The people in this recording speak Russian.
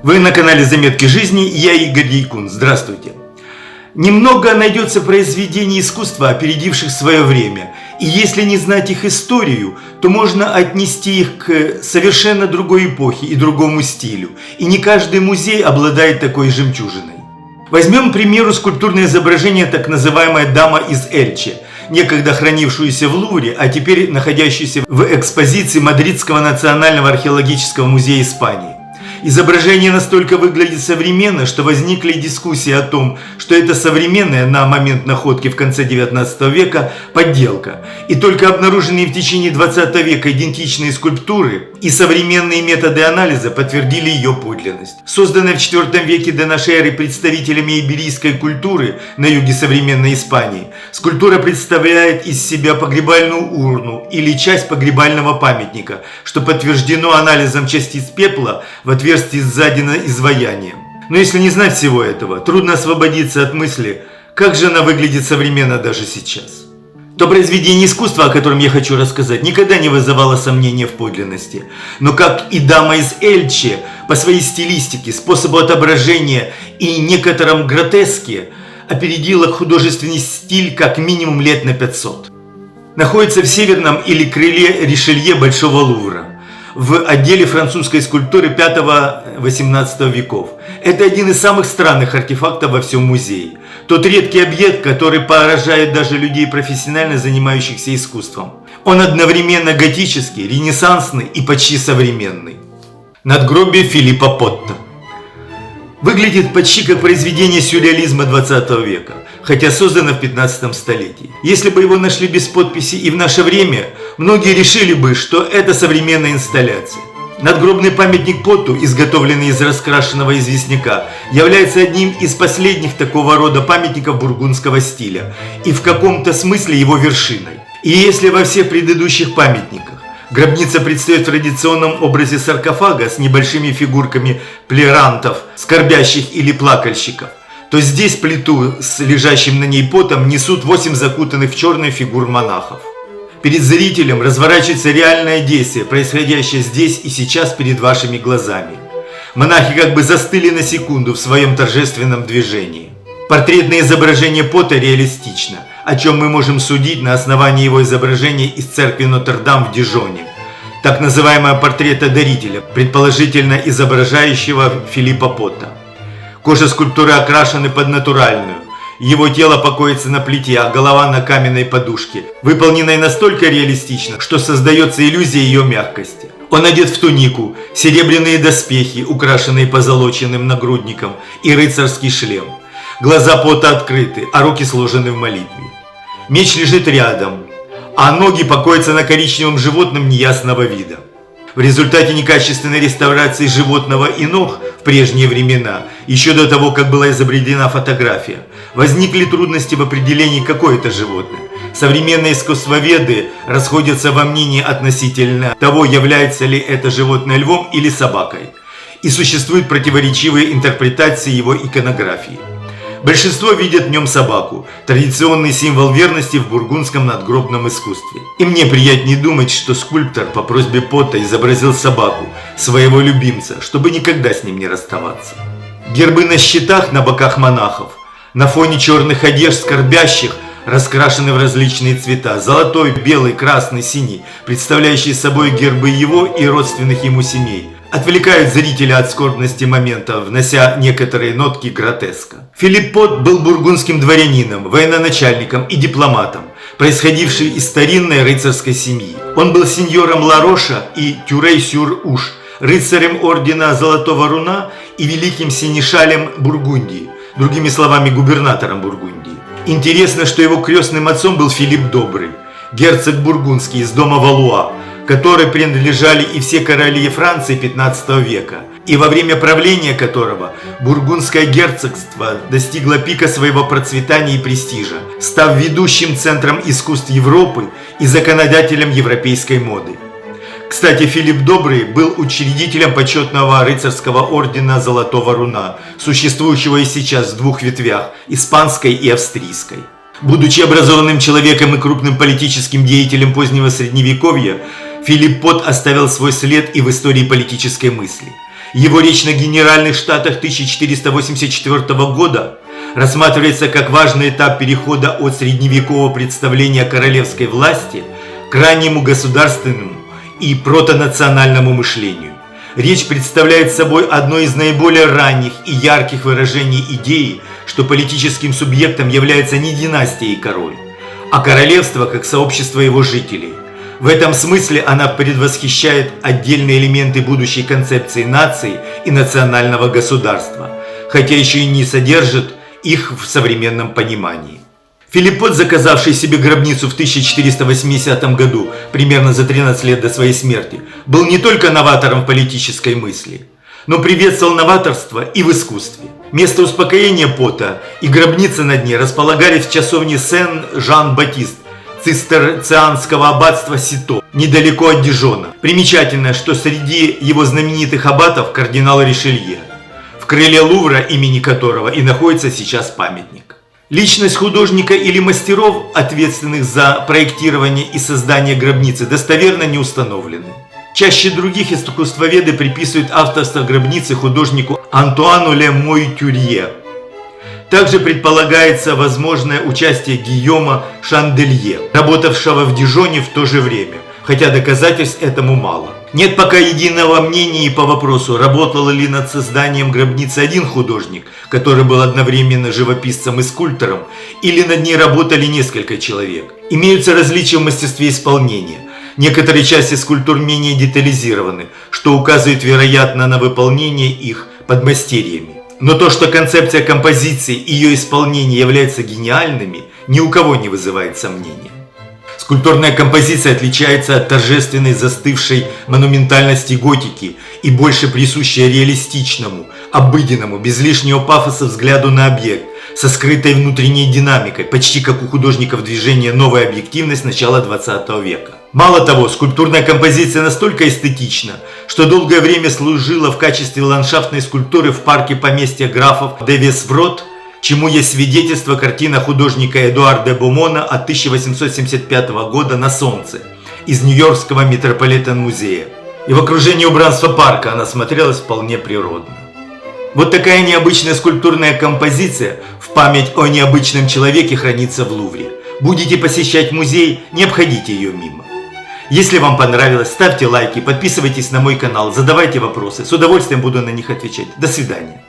Вы на канале Заметки жизни, я Игорь Дейкун. Здравствуйте. Немного найдется произведений искусства, опередивших свое время. И если не знать их историю, то можно отнести их к совершенно другой эпохе и другому стилю. И не каждый музей обладает такой жемчужиной. Возьмем, к примеру, скульптурное изображение так называемая «Дама из Эльче», некогда хранившуюся в Лувре, а теперь находящуюся в экспозиции Мадридского национального археологического музея Испании. Изображение настолько выглядит современно, что возникли дискуссии о том, что это современная на момент находки в конце 19 века подделка. И только обнаруженные в течение 20 века идентичные скульптуры и современные методы анализа подтвердили ее подлинность. Созданная в IV веке до нашей эры представителями иберийской культуры на юге современной Испании, скульптура представляет из себя погребальную урну или часть погребального памятника, что подтверждено анализом частиц пепла в отверстии сзади на изваяние. Но если не знать всего этого, трудно освободиться от мысли, как же она выглядит современно даже сейчас. То произведение искусства, о котором я хочу рассказать, никогда не вызывало сомнения в подлинности. Но как и «Дама из Эльче», по своей стилистике, способу отображения и некотором гротеске опередила художественный стиль как минимум лет на 500. Находится в северном или крыле Ришелье Большого Лувра, в отделе французской скульптуры 5-18 веков. Это один из самых странных артефактов во всем музее. Тот редкий объект, который поражает даже людей, профессионально занимающихся искусством. Он одновременно готический, ренессансный и почти современный. Надгробие Филиппа Потта. Выглядит почти как произведение сюрреализма 20 века, хотя создано в 15 столетии. Если бы его нашли без подписи и в наше время, многие решили бы, что это современная инсталляция. Надгробный памятник Потту, изготовленный из раскрашенного известняка, является одним из последних такого рода памятников бургундского стиля и в каком-то смысле его вершиной. И если во всех предыдущих памятниках гробница предстает в традиционном образе саркофага с небольшими фигурками плерантов, скорбящих или плакальщиков, то здесь плиту с лежащим на ней Поттом несут 8 закутанных в черные фигур монахов. Перед зрителем разворачивается реальное действие, происходящее здесь и сейчас перед вашими глазами. Монахи как бы застыли на секунду в своем торжественном движении. Портретное изображение Потта реалистично, о чем мы можем судить на основании его изображения из церкви Нотр-Дам в Дижоне, так называемого портрета дарителя, предположительно изображающего Филиппа Потта. Кожа скульптуры окрашена под натуральную, его тело покоится на плите, а голова на каменной подушке, выполненной настолько реалистично, что создается иллюзия ее мягкости. Он одет в тунику, серебряные доспехи, украшенные позолоченным нагрудником, и рыцарский шлем. Глаза Потта открыты, а руки сложены в молитве. Меч лежит рядом, а ноги покоятся на коричневом животном неясного вида. В результате некачественной реставрации животного и ног в прежние времена, еще до того, как была изобретена фотография, возникли трудности в определении, какое это животное. Современные искусствоведы расходятся во мнении относительно того, является ли это животное львом или собакой. И существуют противоречивые интерпретации его иконографии. Большинство видят в нем собаку, традиционный символ верности в бургундском надгробном искусстве. И мне приятнее думать, что скульптор по просьбе Потта изобразил собаку, своего любимца, чтобы никогда с ним не расставаться. Гербы на щитах на боках монахов, на фоне черных одежд скорбящих, раскрашены в различные цвета: золотой, белый, красный, синий, представляющие собой гербы его и родственных ему семей, отвлекают зрителя от скорбности момента, внося некоторые нотки гротеска. Филипп Потт был бургундским дворянином, военачальником и дипломатом, происходивший из старинной рыцарской семьи. Он был сеньором Ла-Роша и Тюрей-сюр-Уш, рыцарем ордена Золотого Руна и великим сенешалем Бургундии, другими словами, губернатором Бургундии. Интересно, что его крестным отцом был Филипп Добрый, герцог бургундский из дома Валуа, которой принадлежали и все короли Франции 15 века, и во время правления которого бургундское герцогство достигло пика своего процветания и престижа, став ведущим центром искусств Европы и законодателем европейской моды. Кстати, Филипп Добрый был учредителем почетного рыцарского ордена Золотого Руна, существующего и сейчас в двух ветвях – испанской и австрийской. Будучи образованным человеком и крупным политическим деятелем позднего Средневековья, Филипп Потт оставил свой след и в истории политической мысли. Его речь на Генеральных Штатах 1484 года рассматривается как важный этап перехода от средневекового представления о королевской власти к раннему государственному и протонациональному мышлению. Речь представляет собой одно из наиболее ранних и ярких выражений идеи, что политическим субъектом является не династия и король, а королевство как сообщество его жителей. В этом смысле она предвосхищает отдельные элементы будущей концепции нации и национального государства, хотя еще и не содержит их в современном понимании. Филиппот, заказавший себе гробницу в 1480 году, примерно за 13 лет до своей смерти, был не только новатором в политической мысли, но приветствовал новаторство и в искусстве. Место успокоения Пота и гробница над ней располагались в часовне Сен-Жан-Батист цистерцианского аббатства Сито, недалеко от Дижона. Примечательно, что среди его знаменитых аббатов кардинал Ришелье, в крыле Лувра, имени которого и находится сейчас памятник. Личность художника или мастеров, ответственных за проектирование и создание гробницы, достоверно не установлены. Чаще других искусствоведы приписывают авторство гробницы художнику Антуану Ле Мойтюрье. Также предполагается возможное участие Гийома Шанделье, работавшего в Дижоне в то же время, хотя доказательств этому мало. Нет пока единого мнения и по вопросу, работал ли над созданием гробницы один художник, который был одновременно живописцем и скульптором, или над ней работали несколько человек. Имеются различия в мастерстве исполнения. Некоторые части скульптур менее детализированы, что указывает, вероятно, на выполнение их подмастерьями. Но то, что концепция композиции и ее исполнение являются гениальными, ни у кого не вызывает сомнения. Скульптурная композиция отличается от торжественной застывшей монументальности готики и больше присущая реалистичному, обыденному, без лишнего пафоса взгляду на объект, со скрытой внутренней динамикой, почти как у художников движения «Новая объективность» начала 20 века. Мало того, скульптурная композиция настолько эстетична, что долгое время служила в качестве ландшафтной скульптуры в парке поместья графов де Весврот, чему есть свидетельство картина художника Эдуарда Бумона от 1875 года «На солнце» из Нью-Йоркского Метрополитен-музея. И в окружении убранства парка она смотрелась вполне природно. Вот такая необычная скульптурная композиция в память о необычном человеке хранится в Лувре. Будете посещать музей, не обходите ее мимо. Если вам понравилось, ставьте лайки, подписывайтесь на мой канал, задавайте вопросы, с удовольствием буду на них отвечать. До свидания.